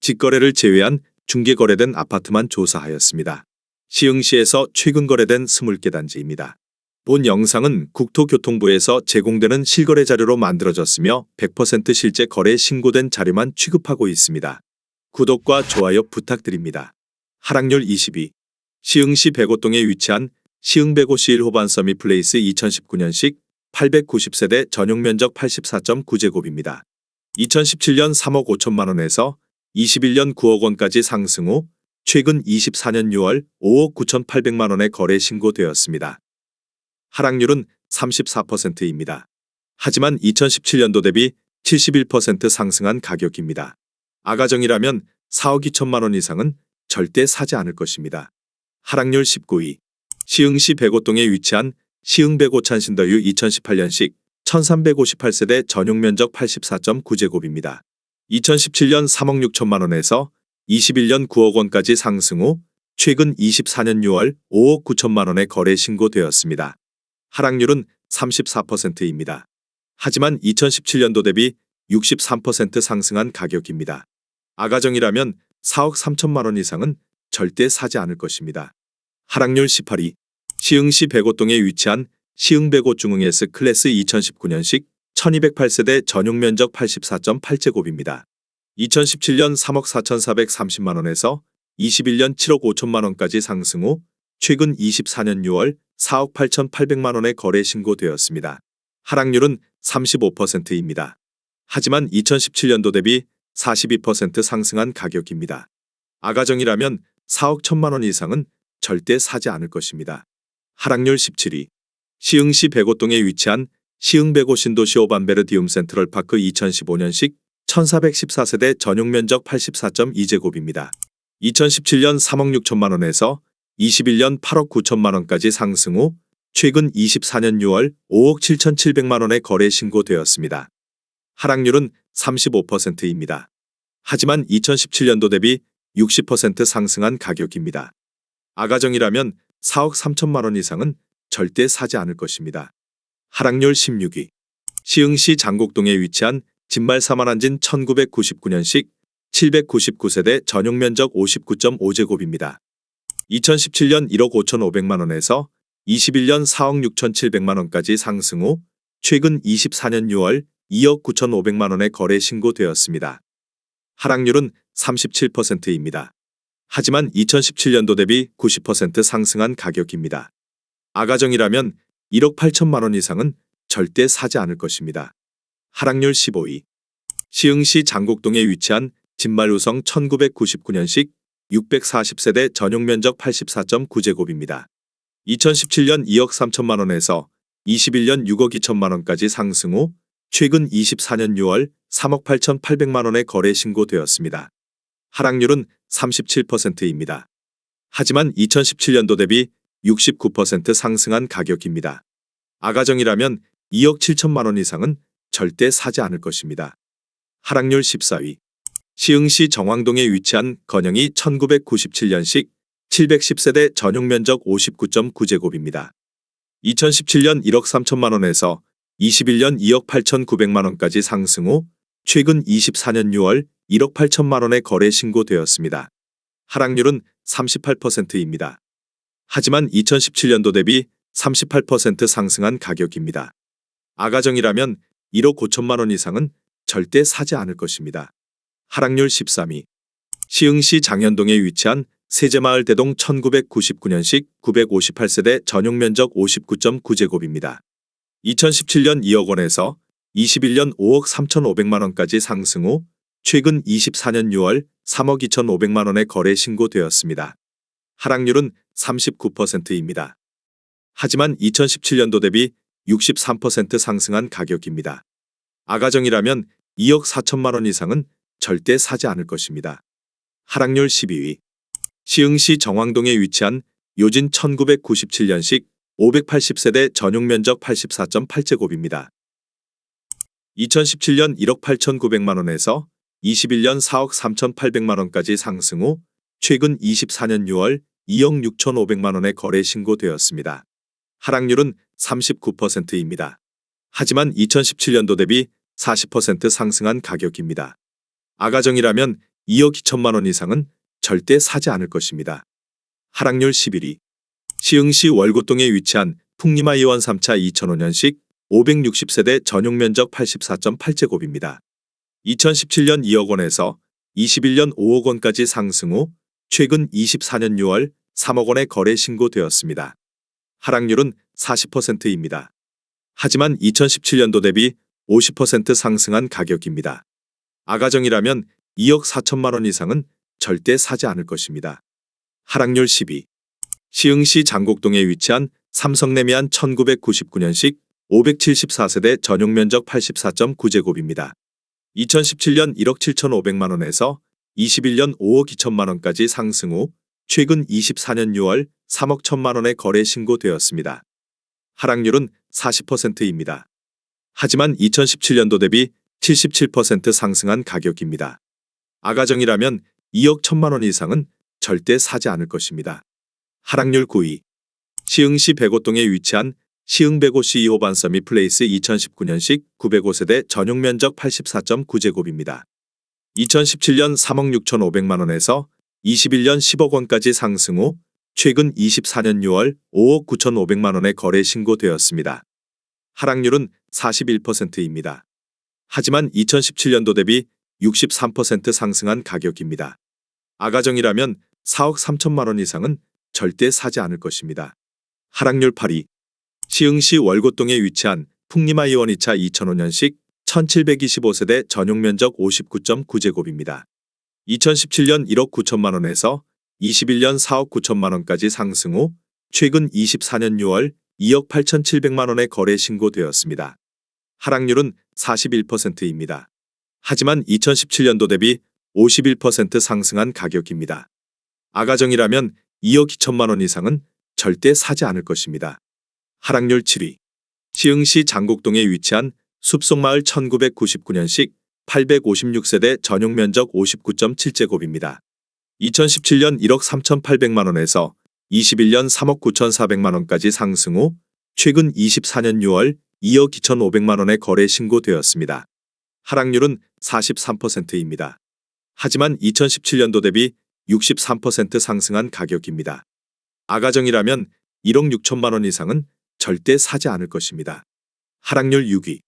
직거래를 제외한 중개 거래된 아파트만 조사하였습니다. 시흥시에서 최근 거래된 20개 단지입니다. 본 영상은 국토교통부에서 제공되는 실거래 자료로 만들어졌으며 100% 실제 거래 신고된 자료만 취급하고 있습니다. 구독과 좋아요 부탁드립니다. 하락률 22. 시흥시 백오동에 위치한 시흥 151 호반 서밋플레이스 2019년식 890세대 전용 면적 84.9제곱입니다. 2017년 3억 5천만 원에서 21년 9억 원까지 상승 후 최근 24년 6월 5억 9,800만 원에 거래 신고되었습니다. 하락률은 34%입니다. 하지만 2017년도 대비 71% 상승한 가격입니다. 아가정이라면 4억 2천만 원 이상은 절대 사지 않을 것입니다. 하락률 19위. 시흥시 백오동에 위치한 시흥 백오찬 신더유 2018년식 1358세대 전용 면적 84.9제곱입니다. 2017년 3억 6천만 원에서 21년 9억 원까지 상승 후 최근 24년 6월 5억 9천만 원에 거래 신고되었습니다. 하락률은 34%입니다. 하지만 2017년도 대비 63% 상승한 가격입니다. 아가정이라면 4억 3천만 원 이상은 절대 사지 않을 것입니다. 하락률 18위. 시흥시 백오동에 위치한 시흥 백오 중흥 S 클래스 2019년식 1208세대 전용 면적 84.8제곱입니다. 2017년 3억 4,430만 원에서 21년 7억 5천만 원까지 상승 후 최근 24년 6월 4억 8,800만 원에 거래 신고되었습니다. 하락률은 35%입니다. 하지만 2017년도 대비 42% 상승한 가격입니다. 아가정이라면 4억 1천만 원 이상은 절대 사지 않을 것입니다. 하락률 17위. 시흥시 백오동에 위치한 시흥 백오 신도시 오반베르디움 센트럴파크 2015년식 1414세대 전용 면적 84.2제곱입니다. 2017년 3억 6천만 원에서 21년 8억 9천만 원까지 상승 후 최근 24년 6월 5억 7,700만 원에 거래 신고되었습니다. 하락률은 35%입니다. 하지만 2017년도 대비 60% 상승한 가격입니다. 아가정이라면 4억 3천만 원 이상은 절대 사지 않을 것입니다. 하락률 16위. 시흥시 장곡동에 위치한 진말 사만한진 1999년식 799세대 전용 면적 59.5제곱입니다. 2017년 1억 5,500만 원에서 21년 4억 6,700만 원까지 상승 후 최근 24년 6월 2억 9,500만 원에 거래 신고되었습니다. 하락률은 37%입니다. 하지만 2017년도 대비 90% 상승한 가격입니다. 아가정이라면 1억 8천만 원 이상은 절대 사지 않을 것입니다. 하락률 15위. 시흥시 장곡동에 위치한 진말우성 1999년식 640세대 전용 면적 84.9제곱입니다. 2017년 2억 3천만 원에서 21년 6억 2천만 원까지 상승 후 최근 24년 6월 3억 8,800만 원에 거래 신고되었습니다. 하락률은 37%입니다. 하지만 2017년도 대비 69% 상승한 가격입니다. 아가정이라면 2억 7천만 원 이상은 절대 사지 않을 것입니다. 하락률 14위. 시흥시 정왕동에 위치한 건영이 1997년식 710세대 전용 면적 59.9제곱입니다. 2017년 1억 3천만 원에서 21년 2억 8,900만 원까지 상승 후 최근 24년 6월 1억 8천만 원에 거래 신고되었습니다. 하락률은 38%입니다. 하지만 2017년도 대비 38% 상승한 가격입니다. 아가정이라면 1억 5천만 원 이상은 절대 사지 않을 것입니다. 하락률 13위. 시흥시 장현동에 위치한 세제마을 대동 1999년식 958세대 전용 면적 59.9제곱입니다. 2017년 2억 원에서 21년 5억 3,500만 원까지 상승 후 최근 24년 6월 3억 2,500만 원에 거래 신고되었습니다. 하락률은 39%입니다. 하지만 2017년도 대비 63% 상승한 가격입니다. 아가정이라면 2억 4천만 원 이상은 절대 사지 않을 것입니다. 하락률 12위. 시흥시 정왕동에 위치한 요진 1997년식 580세대 전용 면적 84.8제곱입니다. 2017년 1억 8,900만 원에서 21년 4억 3,800만 원까지 상승 후 최근 24년 6월 2억 6,500만 원에 거래 신고되었습니다. 하락률은 39%입니다. 하지만 2017년도 대비 40% 상승한 가격입니다. 아가정이라면 2억 2천만 원 이상은 절대 사지 않을 것입니다. 하락률 11위. 시흥시 월곶동에 위치한 풍림아 이원 3차 2005년식 560세대 전용 면적 84.8제곱입니다. 2017년 2억 원에서 21년 5억 원까지 상승 후 최근 24년 6월 3억 원에 거래 신고되었습니다. 하락률은 40%입니다. 하지만 2017년도 대비 50% 상승한 가격입니다. 아가정이라면 2억 4천만 원 이상은 절대 사지 않을 것입니다. 하락률 10위. 시흥시 장곡동에 위치한 삼성레미안 1999년식 574세대 전용 면적 84.9제곱입니다. 2017년 1억 7,500만 원에서 21년 5억 2천만 원까지 상승 후 최근 24년 6월 3억 1천만 원에 거래 신고되었습니다. 하락률은 40%입니다. 하지만 2017년도 대비 77% 상승한 가격입니다. 아가정이라면 2억 1천만 원 이상은 절대 사지 않을 것입니다. 하락률 9위. 시흥시 백오동에 위치한 시흥 105C 2호 반서미 플레이스 2019년식 905세대 전용 면적 84.9제곱입니다. 2017년 3억 6,500만 원에서 21년 10억 원까지 상승 후 최근 24년 6월 5억 9,500만 원에 거래 신고되었습니다. 하락률은 41%입니다. 하지만 2017년도 대비 63% 상승한 가격입니다. 아가정이라면 4억 3천만 원 이상은 절대 사지 않을 것입니다. 하락률 8위. 시흥시 월곶동에 위치한 풍림아 이원 2차 2005년식 1725세대 전용 면적 59.9제곱입니다. 2017년 1억 9천만 원에서 21년 4억 9천만 원까지 상승 후 최근 24년 6월 2억 8,700만 원에 거래 신고되었습니다. 하락률은 41%입니다. 하지만 2017년도 대비 51% 상승한 가격입니다. 아가정이라면 2억 2천만 원 이상은 절대 사지 않을 것입니다. 하락률 7위. 시흥시 장곡동에 위치한 숲속마을 1999년식 856세대 전용 면적 59.7제곱입니다. 2017년 1억 3,800만 원에서 21년 3억 9,400만 원까지 상승 후 최근 24년 6월 2억 2,500만 원에 거래 신고되었습니다. 하락률은 43%입니다. 하지만 2017년도 대비 63% 상승한 가격입니다. 아가정이라면 1억 6천만 원 이상은 절대 사지 않을 것입니다. 하락률 6위.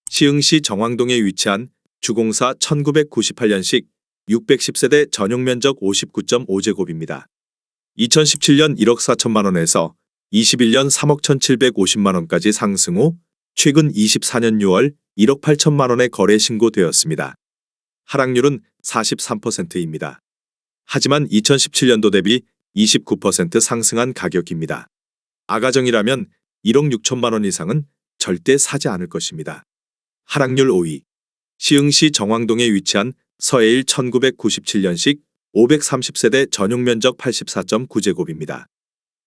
시흥시 정왕동에 위치한 주공사 1998년식 610세대 전용 면적 59.5제곱입니다. 2017년 1억 4천만 원에서 21년 3억 1,750만 원까지 상승 후 최근 24년 6월 1억 8천만 원에 거래 신고되었습니다. 하락률은 43%입니다. 하지만 2017년도 대비 29% 상승한 가격입니다. 아가정이라면 1억 6천만 원 이상은 절대 사지 않을 것입니다. 하락률 5위. 시흥시 정왕동에 위치한 서해일 1997년식 530세대 전용 면적 84.9제곱입니다.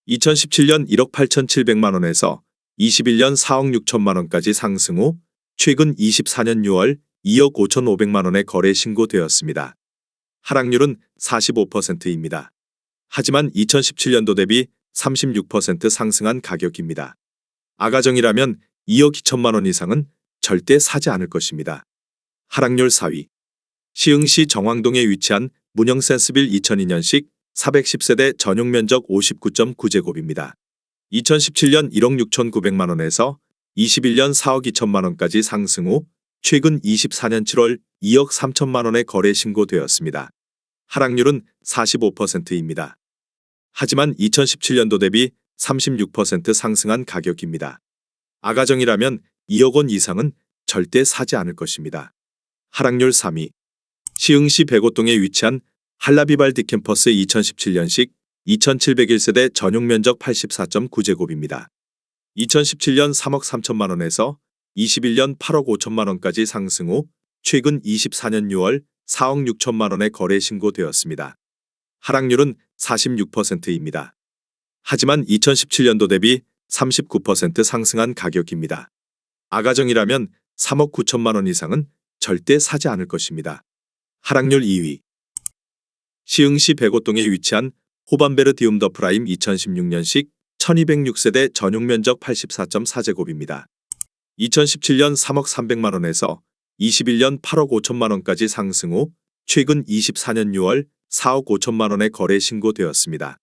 2017년 1억 8,700만 원에서 21년 4억 6천만 원까지 상승 후 최근 24년 6월 2억 5,500만 원에 거래 신고되었습니다. 하락률은 45%입니다. 하지만 2017년도 대비 36% 상승한 가격입니다. 아가정이라면 2억 2천만 원 이상은 절대 사지 않을 것입니다. 하락률 4위. 시흥시 정왕동에 위치한 문영 센스빌 2002년식 410세대 전용 면적 59.9제곱입니다. 2017년 1억 6,900만 원에서 21년 4억 2천만 원까지 상승 후 최근 24년 7월 2억 3천만 원에 거래 신고되었습니다. 하락률은 45%입니다. 하지만 2017년도 대비 36% 상승한 가격입니다. 아가정이라면 2억 원 이상은 절대 사지 않을 것입니다. 하락률 3위. 시흥시 백오동에 위치한 한라비발 디캠퍼스 2017년식 2701세대 전용 면적 84.9제곱입니다. 2017년 3억 3천만 원에서 21년 8억 5천만 원까지 상승 후 최근 24년 6월 4억 6천만 원에 거래 신고되었습니다. 하락률은 46%입니다. 하지만 2017년도 대비 39% 상승한 가격입니다. 아가정이라면 3억 9천만 원 이상은 절대 사지 않을 것입니다. 하락률 2위. 시흥시 백오동에 위치한 호반베르 디움더 프라임 2016년식 1206세대 전용 면적 84.4제곱입니다. 2017년 3억 300만 원에서 21년 8억 5천만 원까지 상승 후 최근 24년 6월 4억 5천만 원의 거래 신고되었습니다.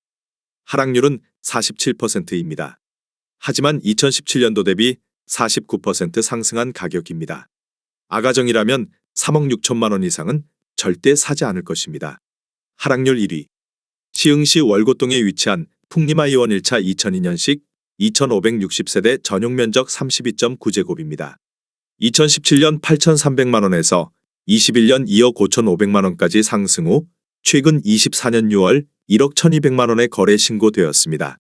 하락률은 47%입니다. 하지만 2017년도 대비 49% 상승한 가격입니다. 아가정이라면 3억 6천만 원 이상은 절대 사지 않을 것입니다. 하락률 1위. 시흥시 월곶동에 위치한 풍림아이원 1차 2002년식 2560세대 전용 면적 32.9제곱입니다. 2017년 8,300만 원에서 21년 2억 5,500만 원까지 상승 후 최근 24년 6월 1억 1,200만 원에 거래 신고되었습니다.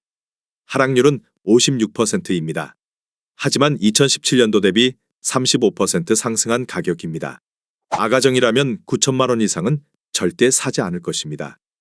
하락률은 56%입니다. 하지만 2017년도 대비 35% 상승한 가격입니다. 아가정이라면 9천만 원 이상은 절대 사지 않을 것입니다.